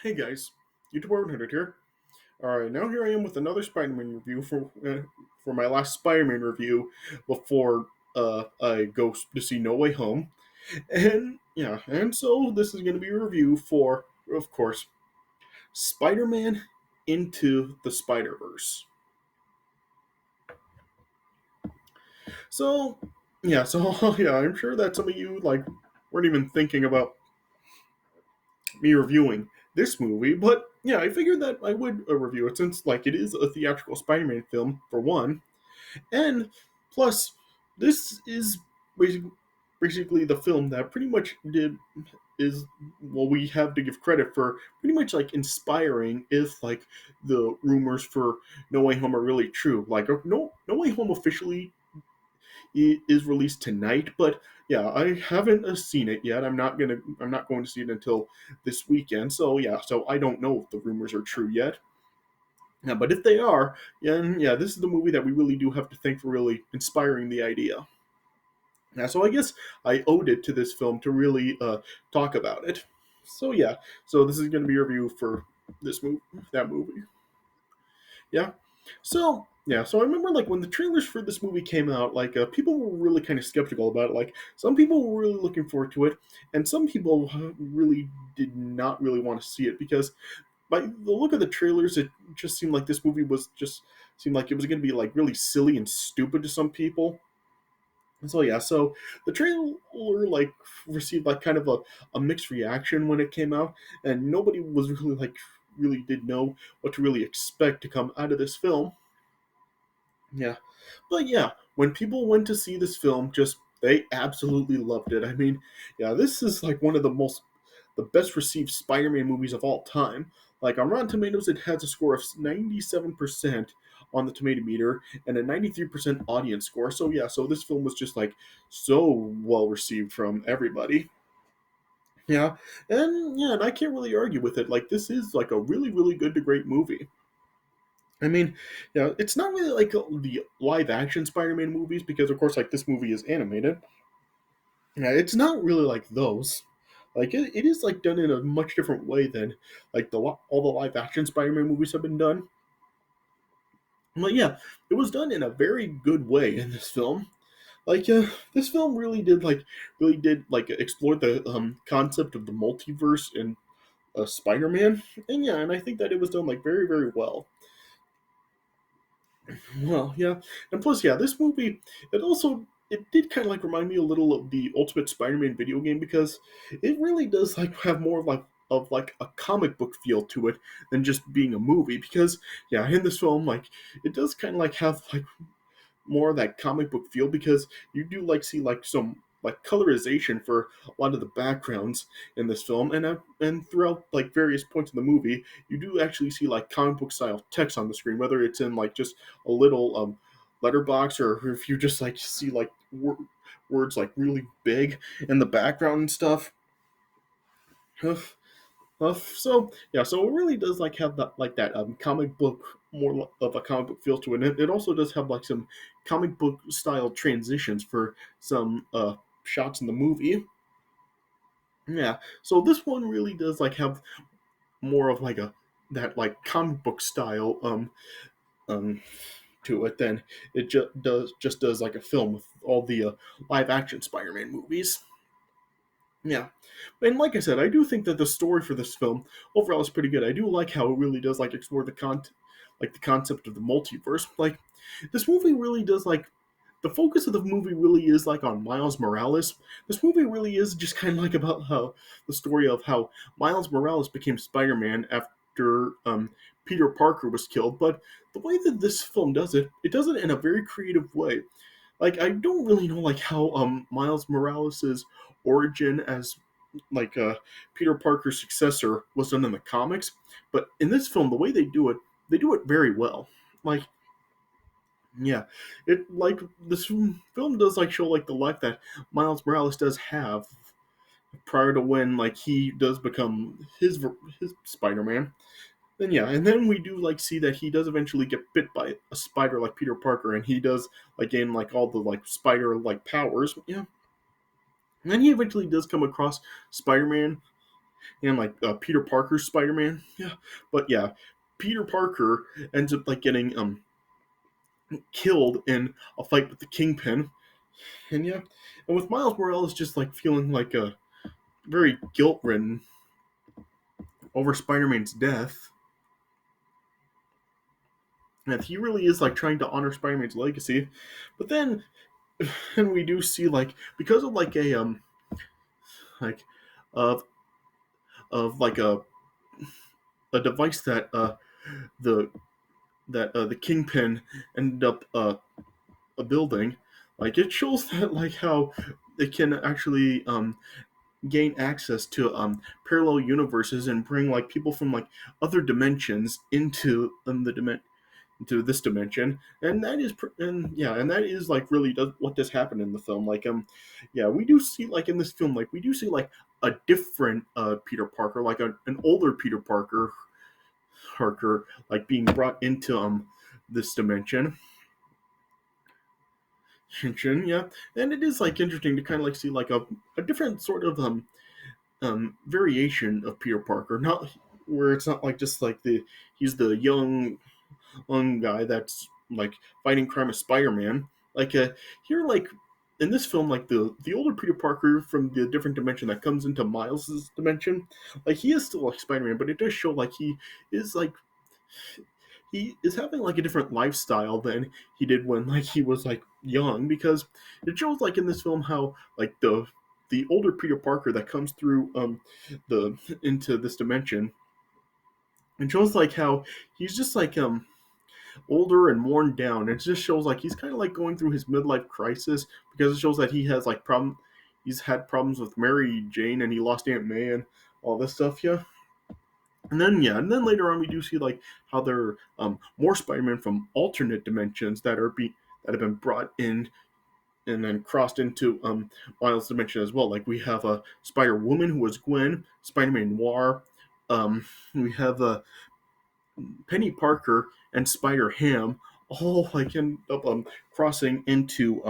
Hey guys, YouTube 100 here. Alright, now here I am with another Spider-Man review for my last Spider-Man review before I go to see No Way Home. And so this is going to be a review for, of course, Spider-Man Into the Spider-Verse. So, yeah, I'm sure that some of you, weren't even thinking about me reviewing this movie, but yeah, I figured that I would review it since, it is a theatrical Spider-Man film, for one. And plus, this is basically the film that pretty much did is well, we have to give credit for pretty much inspiring if the rumors for No Way Home are really true. No Way Home officially is released tonight, but yeah, I haven't seen it yet. I'm not going to see it until this weekend. So yeah, so I don't know if the rumors are true yet. Yeah, but if they are, yeah, this is the movie that we really do have to thank for really inspiring the idea. Yeah, so I guess I owed it to this film to really talk about it. So yeah, so this is going to be a review for this movie, that movie. Yeah. So I remember when the trailers for this movie came out, people were really kind of skeptical about it. Like some people were really looking forward to it, and some people really did not really want to see it because by the look of the trailers, it just seemed like this movie was just seemed like it was going to be really silly and stupid to some people. So yeah, so the trailer received kind of a mixed reaction when it came out, and nobody was really really did know what to really expect to come out of this film. Yeah, but yeah, when people went to see this film, just they absolutely loved it. I mean, yeah, this is one of the best received Spider-Man movies of all time. Like on Rotten Tomatoes, it has a score of 97% on the tomato meter and a 93% audience score. So yeah, so this film was just so well received from everybody. And I can't really argue with it. Like this is a really really good to great movie. I mean, it's not really the live action Spider-Man movies because, of course, this movie is animated. Yeah, it's not really like those. It is done in a much different way than all the live action Spider-Man movies have been done. But yeah, it was done in a very good way in this film. This film really did explore the concept of the multiverse in Spider-Man, and I think that it was done very very well. Well, yeah, and plus, yeah, this movie it did kind of remind me a little of the Ultimate Spider-Man video game because it really does have more of a comic book feel to it than just being a movie. Because yeah, in this film, it does kind of have more of that comic book feel because you do see some colorization for a lot of the backgrounds in this film, and throughout various points in the movie, you do actually see comic book style text on the screen, whether it's in just a little letterbox or if you just see words really big in the background and stuff. So yeah, so it really does have that that comic book more of a comic book feel to it. And it also does have some comic book style transitions for some shots in the movie. Yeah, so this one really does have more of a that comic book style um to it than it just does a film with all the live action Spider-Man movies. Yeah, and like I said, I do think that the story for this film overall is pretty good. I do like how it really does explore the concept of the multiverse. Like this movie really does the focus of the movie really is on Miles Morales. This movie really is just kind of about how the story of how Miles Morales became Spider-Man after Peter Parker was killed. But the way that this film does it, it does it in a very creative way. I don't really know how Miles Morales's origin as Peter Parker's successor was done in the comics, but in this film, the way they do it very well. Like yeah, it this film does show the life that Miles Morales does have prior to when he does become his Spider Man. Then yeah, and then we do see that he does eventually get bit by a spider like Peter Parker, and he does gain all the spider powers. Yeah, and then he eventually does come across Spider Man, and like Peter Parker's Spider-Man. Yeah, but yeah, Peter Parker ends up like getting killed in a fight with the Kingpin, and yeah, and with Miles Morales just like feeling like a very guilt-ridden over Spider-Man's death. And he really is like trying to honor Spider-Man's legacy, but then and we do see like because of like a like of like a device that the the Kingpin ended up building, like it shows that like how it can actually gain access to parallel universes and bring like people from like other dimensions into the into this dimension, and that is and yeah, and that is like really does what does happen in the film. Like yeah, we do see like in this film, like we do see like a different Peter Parker, like an older Peter Parker, like being brought into this dimension, yeah, and it is like interesting to kind of like see like a different sort of variation of Peter Parker, not where it's not like just like the he's the young guy that's like fighting crime as Spider-Man. Like here, like in this film, like the older Peter Parker from the different dimension that comes into Miles's dimension, like he is still like Spider-Man, but it does show like is like he is having like a different lifestyle than he did when like he was like young, because it shows like in this film how like the older Peter Parker that comes through the into this dimension, it shows like how he's just like older and worn down. It just shows like he's kind of like going through his midlife crisis, because it shows that he has like he's had problems with Mary Jane, and he lost Aunt May and all this stuff. Yeah, and then yeah, and then later on we do see like how there are more Spider-Man from alternate dimensions that have been brought in and then crossed into Miles' dimension as well. Like we have a Spider Woman who was Gwen, Spider-Man Noir. We have Penny Parker and Spider Ham all like end up crossing into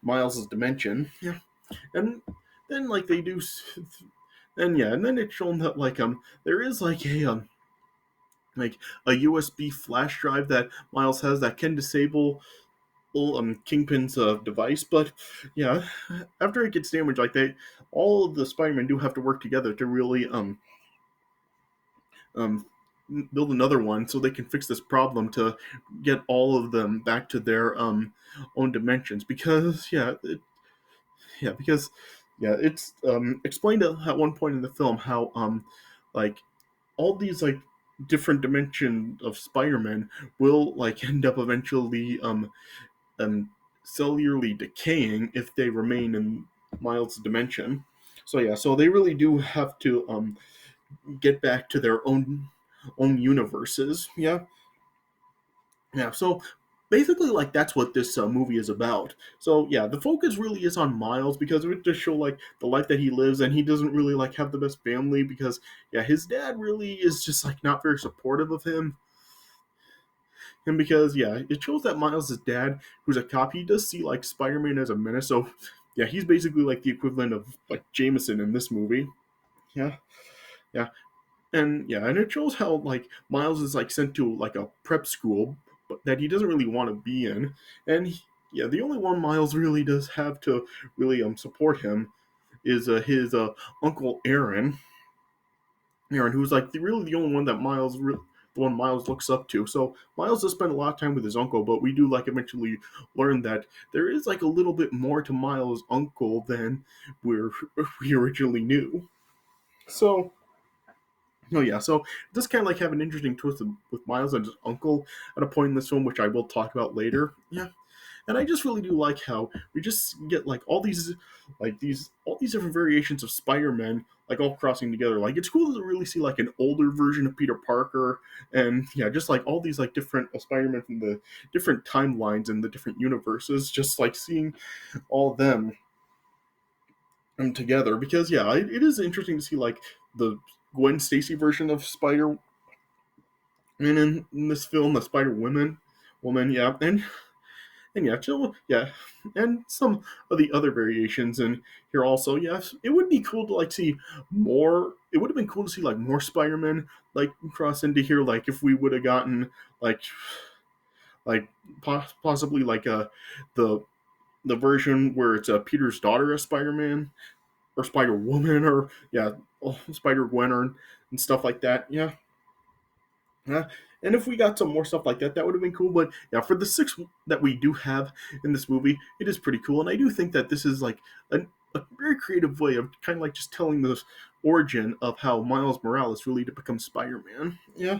Miles's dimension. Yeah, and then like they do, and yeah, and then it's shown that like there is like a USB flash drive that Miles has that can disable Kingpin's device, but yeah, after it gets damaged, like they all of the Spider-Man do have to work together to really um build another one so they can fix this problem to get all of them back to their own dimensions, because yeah, it's explained at one point in the film how like all these like different dimensions of Spider-Man will like end up eventually um cellularly decaying if they remain in Miles' dimension. So yeah, so they really do have to get back to their own universes. Yeah, yeah. So basically, like that's what this movie is about. So yeah, the focus really is on Miles, because it just show like the life that he lives, and he doesn't really like have the best family, because yeah, his dad really is just like not very supportive of him. And because yeah, it shows that Miles' dad, who's a cop, he does see like Spider-Man as a menace. So yeah, he's basically like the equivalent of like Jameson in this movie. Yeah, yeah. And yeah, and it shows how like Miles is like sent to like a prep school, but that he doesn't really want to be in. And yeah, the only one Miles really does have to really support him is his uncle Aaron, who's like really the only one that the one Miles looks up to. So Miles does spend a lot of time with his uncle, but we do like eventually learn that there is like a little bit more to Miles' uncle than we originally knew. So oh yeah, so this kind of like have an interesting twist with Miles and his uncle at a point in this film, which I will talk about later. Yeah, and I just really do like how we just get like all these different variations of Spider-Man like all crossing together. Like it's cool to really see like an older version of Peter Parker, and yeah, just like all these like different Spider-Man from the different timelines and the different universes. Just like seeing all of them together, because yeah, it is interesting to see like the Gwen Stacy version of Spider Man in this film, the Spider Woman, yeah, And yeah, chill, yeah, and some of the other variations in here also. Yes, it would be cool to like see more. It would have been cool to see like more Spider-Man like cross into here. Like if we would have gotten like like possibly like the the version where it's Peter's daughter as Spider-Man or Spider Woman or yeah Spider Gwen and stuff like that. Yeah, yeah. And if we got some more stuff like that, that would have been cool. But yeah, for the six that we do have in this movie, it is pretty cool. And I do think that this is like a very creative way of kind of like just telling the origin of how Miles Morales really to become Spider Man. Yeah,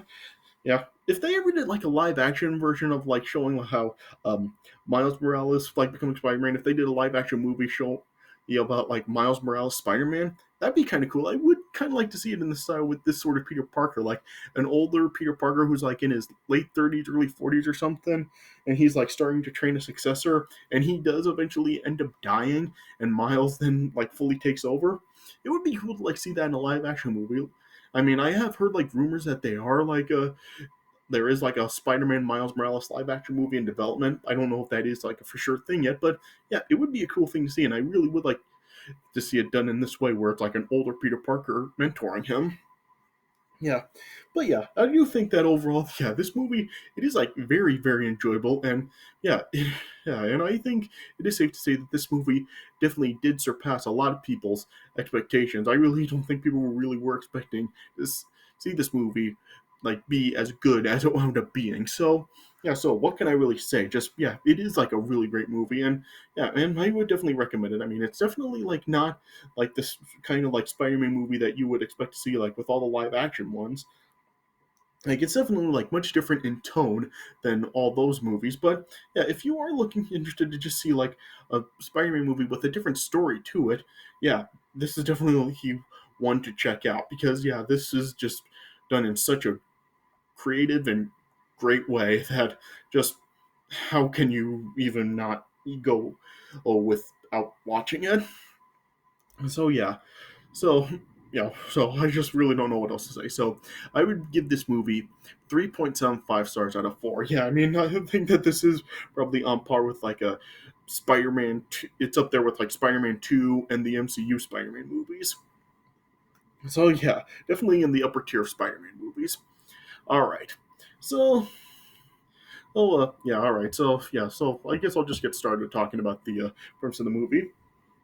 yeah. If they ever did like a live action version of like showing how Miles Morales like becoming Spider Man, if they did a live action movie show about like Miles Morales Spider Man, that'd be kind of cool. I would kind of like to see it in the style with this sort of Peter Parker, like an older Peter Parker who's like in his late 30s, early 40s or something, and he's like starting to train a successor, and he does eventually end up dying, and Miles then like fully takes over. It would be cool to like see that in a live action movie. I mean, I have heard like rumors that they are like a there is like a Spider-Man Miles Morales live action movie in development. I don't know if that is like a for sure thing yet, but yeah, it would be a cool thing to see, and I really would like to see it done in this way, where it's like an older Peter Parker mentoring him. Yeah, but yeah, I do think that overall, yeah, this movie it is like very very enjoyable, and yeah, yeah, and I think it is safe to say that this movie definitely did surpass a lot of people's expectations. I really don't think people really were expecting this see this movie like be as good as it wound up being. So yeah, so what can I really say? Just yeah, it is like a really great movie, and yeah, and I would definitely recommend it. I mean, it's definitely like not like this kind of like Spider-Man movie that you would expect to see like with all the live action ones. Like it's definitely like much different in tone than all those movies, but yeah, if you are looking interested to just see like a Spider-Man movie with a different story to it, yeah, this is definitely one to check out because yeah, this is just done in such a creative and great way that just how can you even not go without watching it? So yeah, so yeah, so I just really don't know what else to say. So I would give this movie 3.75 stars out of 4. Yeah, I mean I think that this is probably on par with like a Spider-Man. It's up there with like Spider-Man 2 and the MCU Spider-Man movies. So yeah, definitely in the upper tier of Spider-Man movies. All right, so yeah, all right, so yeah, so I guess I'll just get started talking about the premise of the movie.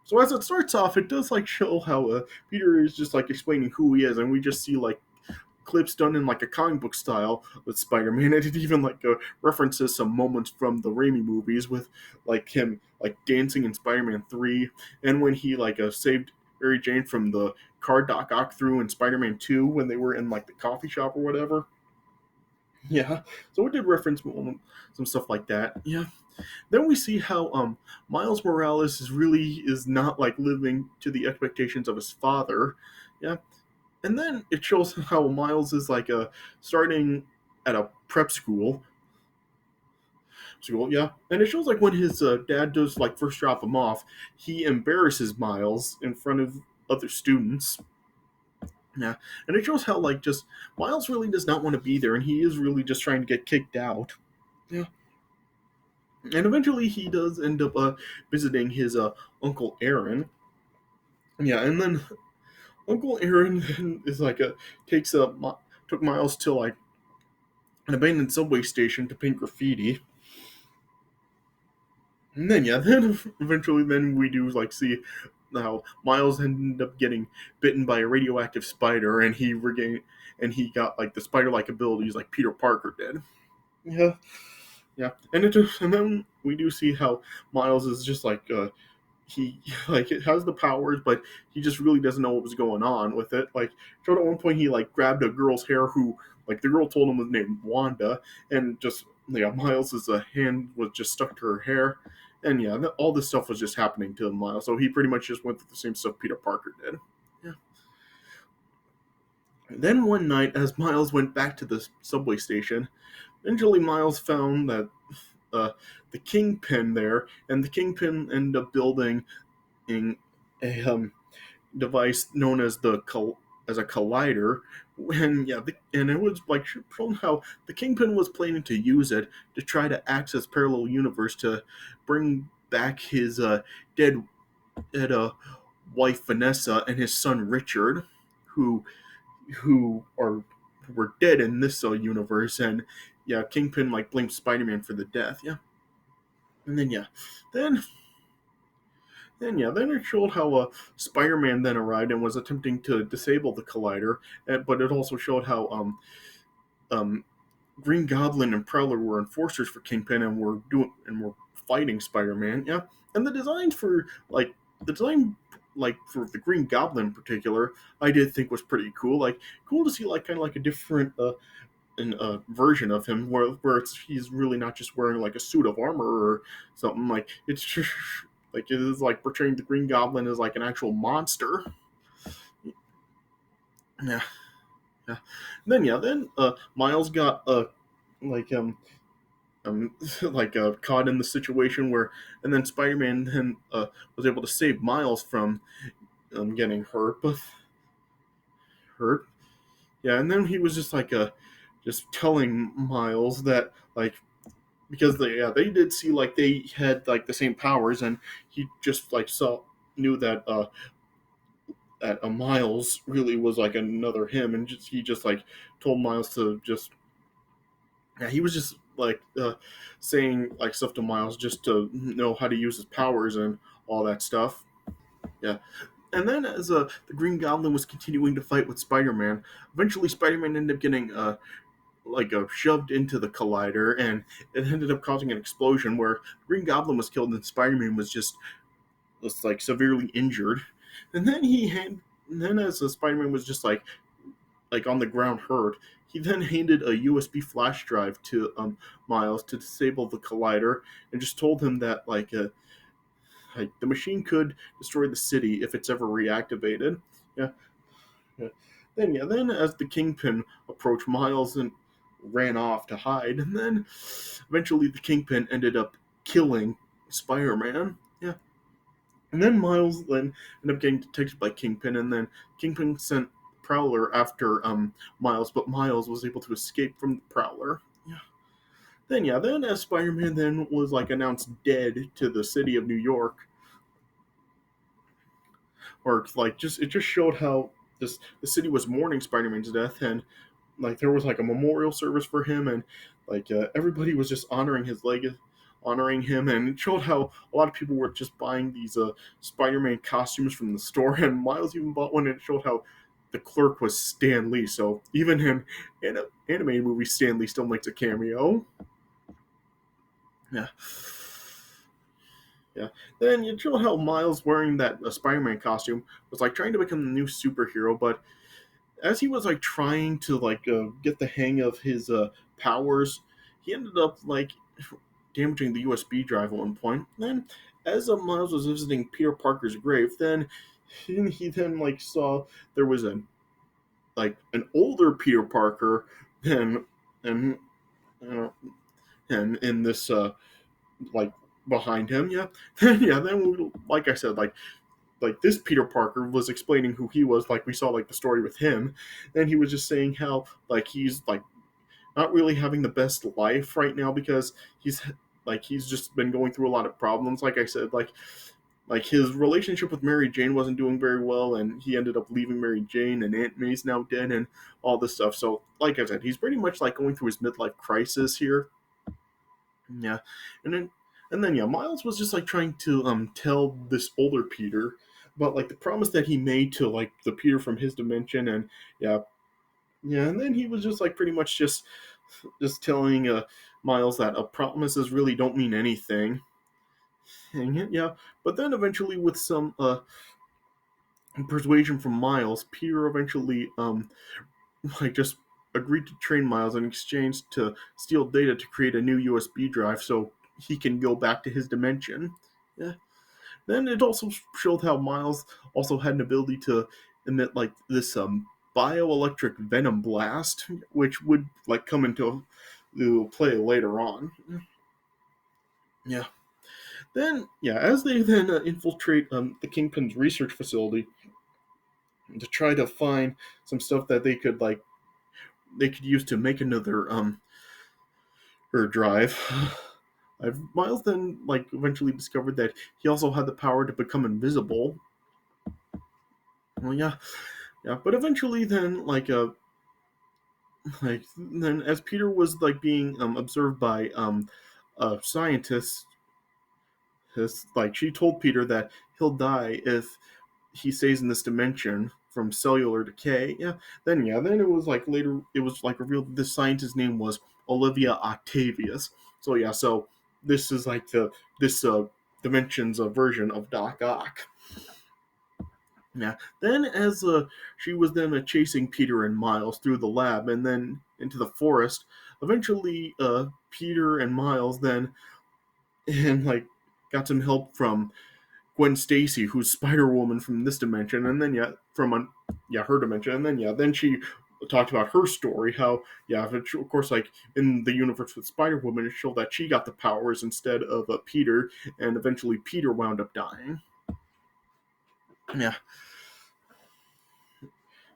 So as it starts off, it does like show how Peter is just like explaining who he is, and we just see like clips done in like a comic book style with Spider-Man, and it even like references some moments from the Raimi movies with like him like dancing in Spider-Man 3, and when he like saved Mary Jane from the car Doc Ock through in Spider-Man 2 when they were in like the coffee shop or whatever. Yeah, so it did reference some stuff like that. Yeah, then we see how Miles Morales is not like living to the expectations of his father. Yeah, and then it shows how Miles is like starting at a prep school. Yeah, and it shows like when his dad does like first drop him off, he embarrasses Miles in front of other students. Yeah, and it shows how like just Miles really does not want to be there, and he is really just trying to get kicked out. Yeah, and eventually he does end up visiting his uncle Aaron. Yeah, and then Uncle Aaron then is like takes took Miles to like an abandoned subway station to paint graffiti. And then yeah, then eventually then we do like see how Miles ended up getting bitten by a radioactive spider, and he got like the spider-like abilities like Peter Parker did. Yeah, yeah, and then we do see how Miles is just like he like it has the powers, but he just really doesn't know what was going on with it. Like showed at one point he like grabbed a girl's hair who like the girl told him was named Wanda, and just yeah, Miles's hand was just stuck to her hair, and yeah, all this stuff was just happening to Miles. So he pretty much just went through the same stuff Peter Parker did. Yeah. Then one night, as Miles went back to the subway station, eventually Miles found that uh, the Kingpin there, and the Kingpin ended up building in a device known as the as a collider. And yeah, and it was like shown how the Kingpin was planning to use it to try to access parallel universe to bring back his dead dead wife Vanessa and his son Richard, who were dead in this universe. And yeah, Kingpin like blames Spider-Man for the death. Yeah, and then yeah, then then it showed how Spider-Man then arrived and was attempting to disable the collider, but it also showed how um, Green Goblin and Prowler were enforcers for Kingpin and were fighting Spider-Man. Yeah, and the design for the Green Goblin in particular, I did think was pretty cool. Like cool to see like kind of like a different version of him where he's really not just wearing like a suit of armor or something. Like it's just like it is like portraying the Green Goblin as like an actual monster. Yeah, yeah. Then Miles got like caught in the situation where, and then Spider-Man then was able to save Miles from getting hurt. Yeah, and then he was just just telling Miles that like because they did see like they had like the same powers, and he just like saw knew that Miles really was like another him, and he just like told Miles to just yeah, he was just saying like stuff to Miles just to know how to use his powers and all that stuff. Yeah, and then as the Green Goblin was continuing to fight with Spider-Man, eventually Spider-Man ended up getting shoved into the collider, and it ended up causing an explosion where Green Goblin was killed and Spider-Man was like severely injured. And then and then as Spider-Man was just like on the ground hurt, he then handed a USB flash drive to Miles to disable the collider, and just told him that like the machine could destroy the city if it's ever reactivated. Yeah, yeah. Then as the Kingpin approached, Miles and ran off to hide, and then eventually the Kingpin ended up killing Spider-Man. Yeah, and then Miles then ended up getting detected by Kingpin, and then Kingpin sent Prowler after Miles, but Miles was able to escape from the Prowler. Yeah. Then as Spider-Man then was like announced dead to the city of New York, or like just it just showed how the city was mourning Spider-Man's death, and like there was like a memorial service for him, and everybody was just honoring him, and it showed how a lot of people were just buying these Spider-Man costumes from the store, and Miles even bought one, and it showed how the clerk was Stan Lee. So even in animated movies, Stan Lee still makes a cameo. Yeah. Yeah. Then you showed how Miles wearing that Spider-Man costume was like trying to become the new superhero, but as he was like trying to get the hang of his powers, he ended up like damaging the USB drive at one point. Then, as Miles was visiting Peter Parker's grave, then he then like saw there was an older Peter Parker than and uh, and in this like behind him. Yeah, then like I said like this Peter Parker was explaining who he was, like we saw like the story with him, and he was just saying how like he's like not really having the best life right now because he's just been going through a lot of problems. Like I said, like his relationship with Mary Jane wasn't doing very well, and he ended up leaving Mary Jane, and Aunt May's now dead, and all this stuff. So, like I said, he's pretty much like going through his midlife crisis here. Yeah, and then yeah, Miles was just like trying to tell this older Peter about like the promise that he made to like the Peter from his dimension, and yeah, and then he was just like pretty much just telling Miles that promises really don't mean anything. And yeah, but then eventually with some persuasion from Miles, Peter eventually like just agreed to train Miles in exchange to steal data to create a new USB drive so he can go back to his dimension. Yeah. Then it also showed how Miles also had an ability to emit like this bioelectric venom blast, which would like come into play later on. Yeah. Then yeah, as they then infiltrate the Kingpin's research facility, to try to find some stuff that they could use to make another or drive. Miles then eventually discovered that he also had the power to become invisible. Well, yeah, yeah, but eventually then then as Peter was being observed by a scientist, she told Peter that he'll die if he stays in this dimension from cellular decay. Then it was later it was revealed that this scientist's name was Olivia Octavius. So this is this dimension's version of Doc Ock. Yeah. Then as she was then chasing Peter and Miles through the lab and then into the forest, eventually Peter and Miles then and got some help from Gwen Stacy, who's Spider Woman from this dimension, and then her dimension, and then she talked about her story, how of course in the universe with Spider Woman, it showed that she got the powers instead of Peter, and eventually Peter wound up dying. Yeah,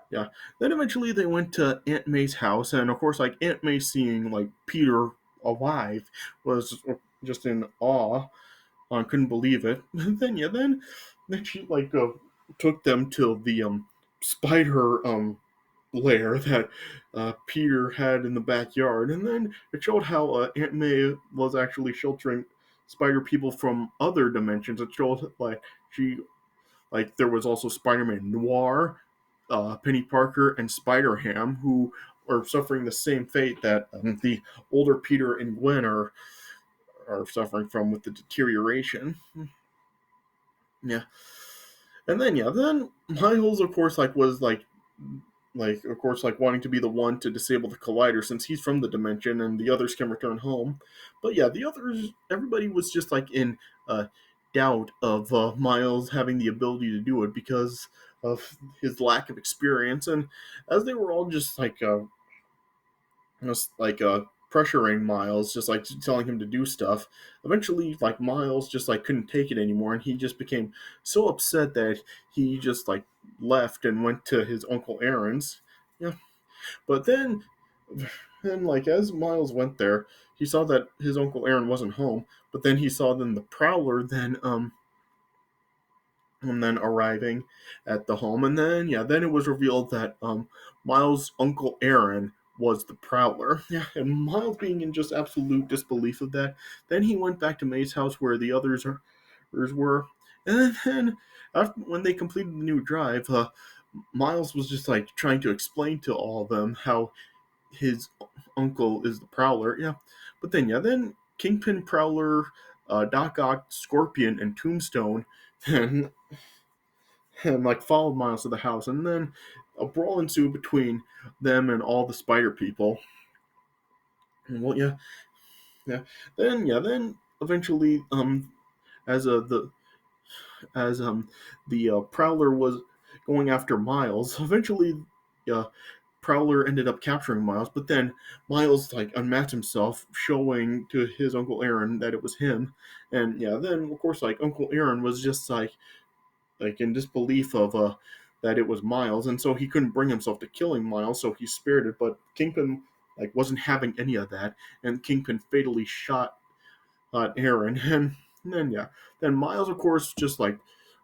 yeah. Then eventually they went to Aunt May's house, and of course Aunt May seeing Peter alive was just in awe. I couldn't believe it. Then she took them to the spider lair that Peter had in the backyard, and then it showed how Aunt May was actually sheltering spider people from other dimensions. It showed she there was also Spider-Man Noir, Penny Parker, and Spider Ham who are suffering the same fate that the older Peter and Gwen are suffering from with the deterioration. Yeah, and then Miles, of course, was of course wanting to be the one to disable the collider since he's from the dimension and the others can return home. But yeah, the others, everybody was just in doubt of Miles having the ability to do it because of his lack of experience, and as they were all just just pressuring Miles, just telling him to do stuff. Eventually, Miles just couldn't take it anymore, and he just became so upset that he just left and went to his Uncle Aaron's. Yeah, but then as Miles went there, he saw that his Uncle Aaron wasn't home. But then he saw then the Prowler then arriving at the home, and then it was revealed that Miles' Uncle Aaron was the Prowler. Yeah, and Miles being in just absolute disbelief of that, then he went back to May's house where the others were, and then after when they completed the new drive, Miles was just trying to explain to all of them how his uncle is the Prowler. Yeah, but then Kingpin, Prowler, Doc Ock, Scorpion, and Tombstone then and followed Miles to the house, and then a brawl ensued between them and all the spider people. And well, yeah. Then eventually, as as the Prowler was going after Miles, eventually, Prowler ended up capturing Miles, but then Miles unmasked himself, showing to his Uncle Aaron that it was him, and then of course Uncle Aaron was just in disbelief of that it was Miles, and so he couldn't bring himself to killing Miles, so he spared it. But Kingpin wasn't having any of that, and Kingpin fatally shot Aaron, and then then Miles, of course, just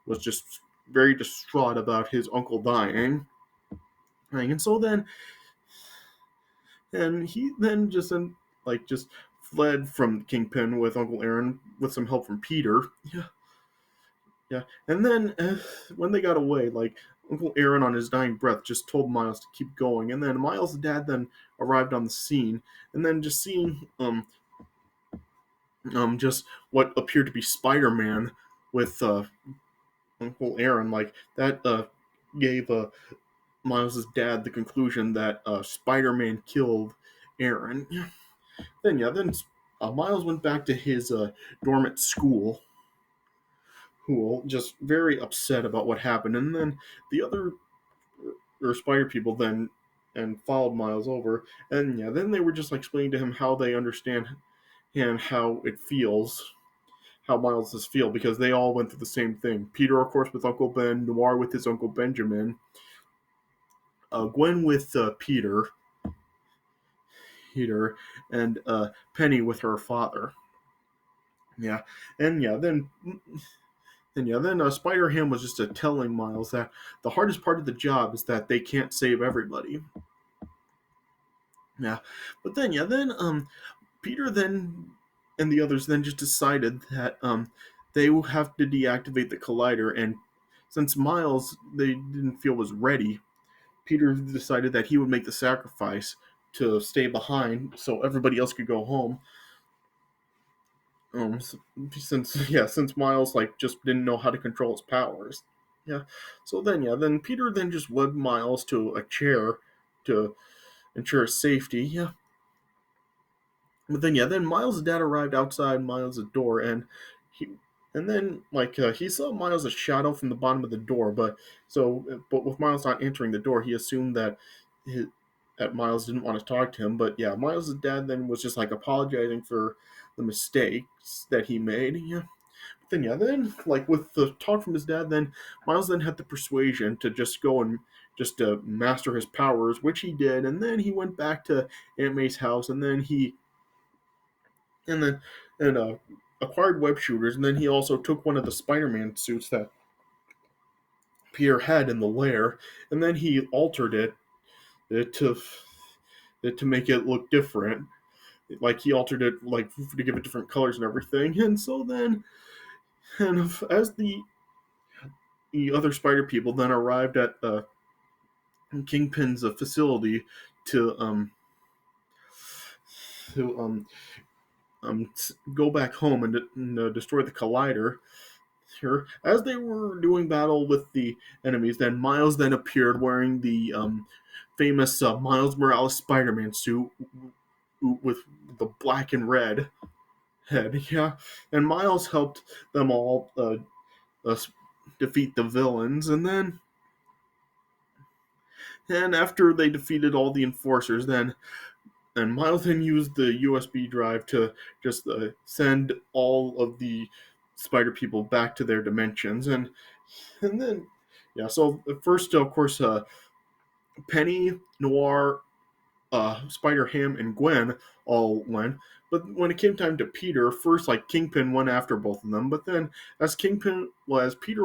was just very distraught about his uncle dying, and so then and he then just fled from Kingpin with Uncle Aaron with some help from Peter. Yeah, and then when they got away, Uncle Aaron on his dying breath just told Miles to keep going, and then Miles' dad then arrived on the scene, and then just seeing just what appeared to be Spider-Man with Uncle Aaron, that gave Miles' dad the conclusion that Spider-Man killed Aaron. Then Miles went back to his dorm at school, who just very upset about what happened, and then the other or spider people then and followed Miles over, and then they were just explaining to him how they understand and how it feels, how Miles does feel, because they all went through the same thing. Peter, of course, with Uncle Ben, Noir with his Uncle Benjamin, Gwen with Peter, and Penny with her father. Yeah, and yeah, then Spider Ham was just telling Miles that the hardest part of the job is that they can't save everybody. Yeah, but then Peter then and the others then just decided that they will have to deactivate the collider, and since Miles they didn't feel was ready, Peter decided that he would make the sacrifice to stay behind so everybody else could go home. Um, since Miles like just didn't know how to control his powers. Yeah. So then Peter then just led Miles to a chair to ensure his safety. Yeah. But then Miles' dad arrived outside Miles' door, he and then he saw Miles' shadow from the bottom of the door, but with Miles not entering the door, he assumed his, that Miles didn't want to talk to him. But yeah, Miles' dad then was just like apologizing for the mistakes that he made. Yeah. Then like with the talk from his dad, then Miles then had the persuasion to just go and just master his powers, which he did, and then he went back to Aunt May's house, and then and acquired web shooters, and then he also took one of the Spider-Man suits that Peter had in the lair, and then he altered it to make it look different. Like he altered it like to give it different colors and everything, and so then and as the other Spider people then arrived at Kingpin's facility to to go back home and destroy the collider. Here, as they were doing battle with the enemies, then Miles then appeared wearing the famous Miles Morales Spider-Man suit with the black and red head. Yeah, and Miles helped them all uh, defeat the villains, and after they defeated all the enforcers, then Miles then used the USB drive to just send all of the spider people back to their dimensions, and then yeah. So first, of course, Penny, Noir, Spider Ham, and Gwen all went. But when it came time to Peter, first like Kingpin went after both of them. But then, as Peter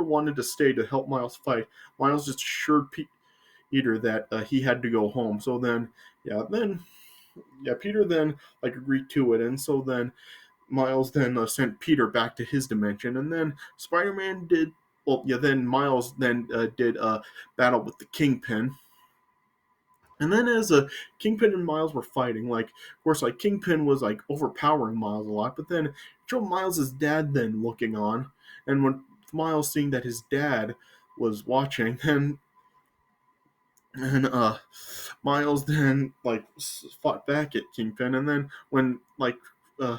wanted to stay to help Miles fight, Miles just assured Peter that he had to go home. So Peter then like agreed to it, and so then Miles then sent Peter back to his dimension, and then Spider-Man did. Well, yeah. Then Miles then did battle with the Kingpin, and then as Kingpin and Miles were fighting, like of course, like Kingpin was like overpowering Miles a lot, but then it showed Miles's dad then looking on, and when Miles seeing that his dad was watching, and Miles then like fought back at Kingpin, and then when uh,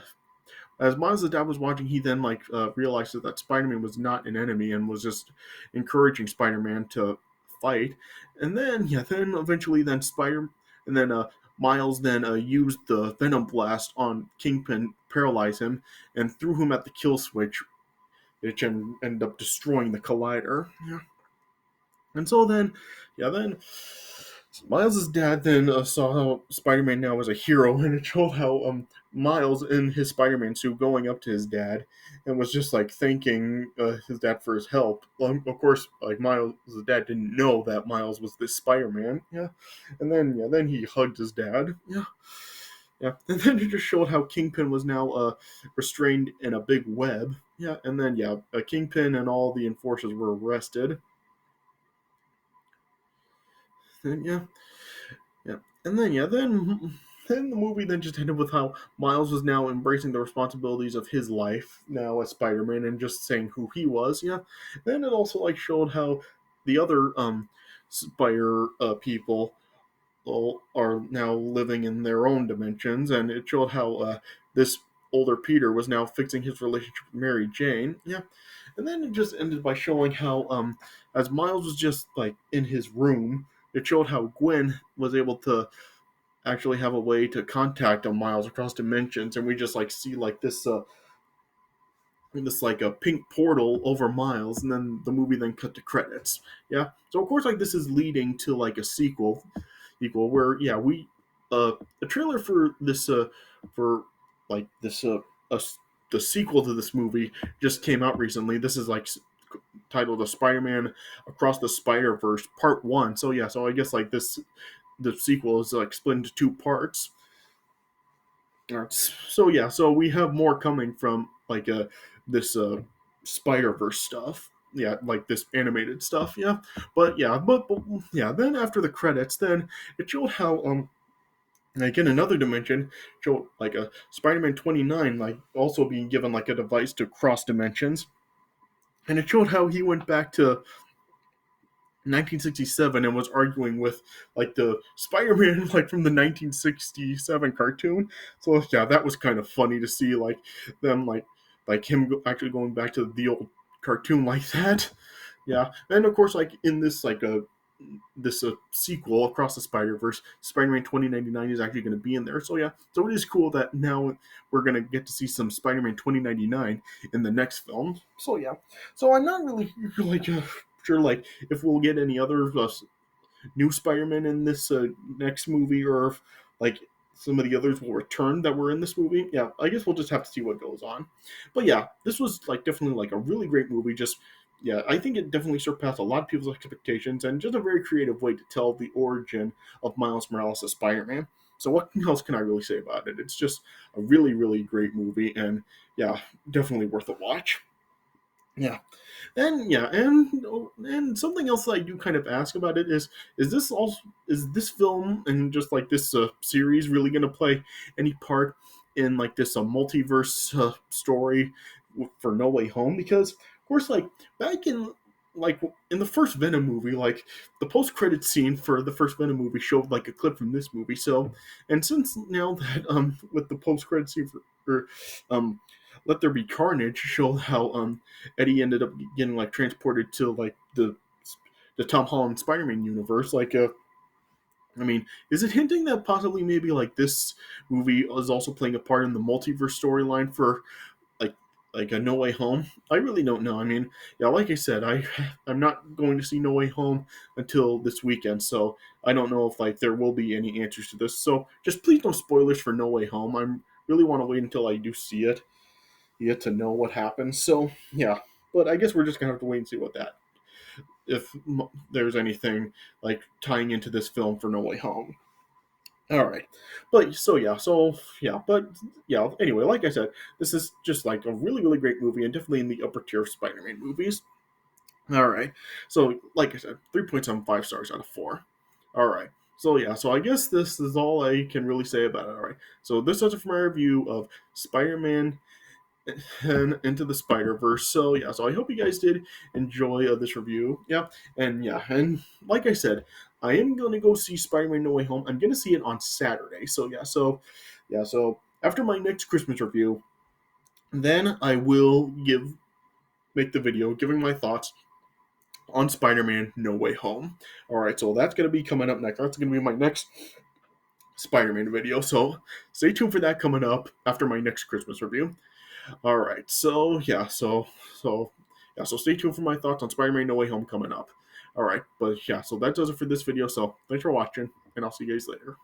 as Miles' dad was watching, he then realized that Spider-Man was not an enemy and was just encouraging Spider-Man to fight. And then eventually and then Miles then used the Venom Blast on Kingpin, paralyze him, and threw him at the kill switch, which ended up destroying the Collider. Yeah. And so then Miles' dad then saw how Spider-Man now was a hero, and it showed how Miles in his Spider-Man suit going up to his dad and was just like thanking his dad for his help. Of course, like Miles' dad didn't know that Miles was this Spider-Man. Yeah, and then he hugged his dad. Yeah. Yeah, and then it just showed how Kingpin was now restrained in a big web. Yeah, and then Kingpin and all the enforcers were arrested. And yeah, and then the movie then just ended with how Miles was now embracing the responsibilities of his life now as Spider-Man and just saying who he was. Yeah, then it also like showed how the other Spider people all are now living in their own dimensions, and it showed how this older Peter was now fixing his relationship with Mary Jane. Yeah, and then it just ended by showing how as Miles was just like in his room, it showed how Gwen was able to actually have a way to contact a Miles across dimensions, and we just like see like this this like a pink portal over Miles, and then the movie then cut to credits. Yeah, so of course like this is leading to like a sequel where yeah we a trailer for this for like this uh the sequel to this movie just came out recently. This is like titled "The Spider-Man Across the Spider-Verse Part One." So yeah, so I guess like this the sequel is like split into two parts. So yeah, so we have more coming from like this Spider Verse stuff. Yeah, like this animated stuff. Yeah, but yeah. Then after the credits, then it showed how like in another dimension, showed like a Spider-Man 29 like also being given like a device to cross dimensions, and it showed how he went back to 1967 and was arguing with like the Spider-Man like from the 1967 cartoon. So yeah, that was kind of funny to see like them like him actually going back to the old cartoon like that. Yeah, and of course like in this like a this sequel across the Spider Verse, Spider-Man 2099 is actually going to be in there. So yeah, so it is cool that now we're going to get to see some Spider-Man 2099 in the next film. So yeah, so I'm not really like sure like if we'll get any other new Spider-Man in this next movie, or if like some of the others will return that were in this movie. Yeah, I guess we'll just have to see what goes on. But yeah, this was like definitely like a really great movie. Just yeah, I think it definitely surpassed a lot of people's expectations, and just a very creative way to tell the origin of Miles Morales as Spider-Man. So what else can I really say about it? It's just a really, really great movie, and yeah, definitely worth a watch. Yeah, and something else that I do kind of ask about it is this also is this film and just like this series really going to play any part in like this multiverse story for No Way Home? Because of course, like back in like in the first Venom movie, like the post credit scene for the first Venom movie showed like a clip from this movie. So, and since now that with the post credit scene for Let There Be Carnage showed how Eddie ended up getting like transported to like the Tom Holland Spider-Man universe. Like, I mean, is it hinting that possibly maybe like this movie is also playing a part in the multiverse storyline for like like a No Way Home? I really don't know. I mean, yeah, like I said, I'm not going to see No Way Home until this weekend, so I don't know if like there will be any answers to this. So just please no spoilers for No Way Home. I'm really want to wait until I do see it yet to know what happens. So yeah, but I guess we're just gonna have to wait and see what that if there's anything like tying into this film for No Way Home. All right, but but yeah. Anyway, like I said, this is just like a really really great movie and definitely in the upper tier of Spider-Man movies. All right, so like I said, 3.75 stars out of 4. All right. So yeah, so I guess this is all I can really say about it. All right. So this does it for my review of Spider-Man and Into the Spider Verse. So yeah, so I hope you guys did enjoy this review. Yeah, and like I said, I am gonna go see Spider-Man No Way Home. I'm gonna see it on Saturday. So so after my next Christmas review, then I will make the video giving my thoughts on Spider-Man No Way Home. All right, so that's gonna be coming up next. That's gonna be my next Spider-Man video. So stay tuned for that coming up after my next Christmas review. All right. So stay tuned for my thoughts on Spider-Man No Way Home coming up. All right. But yeah, so that does it for this video. So thanks for watching, and I'll see you guys later.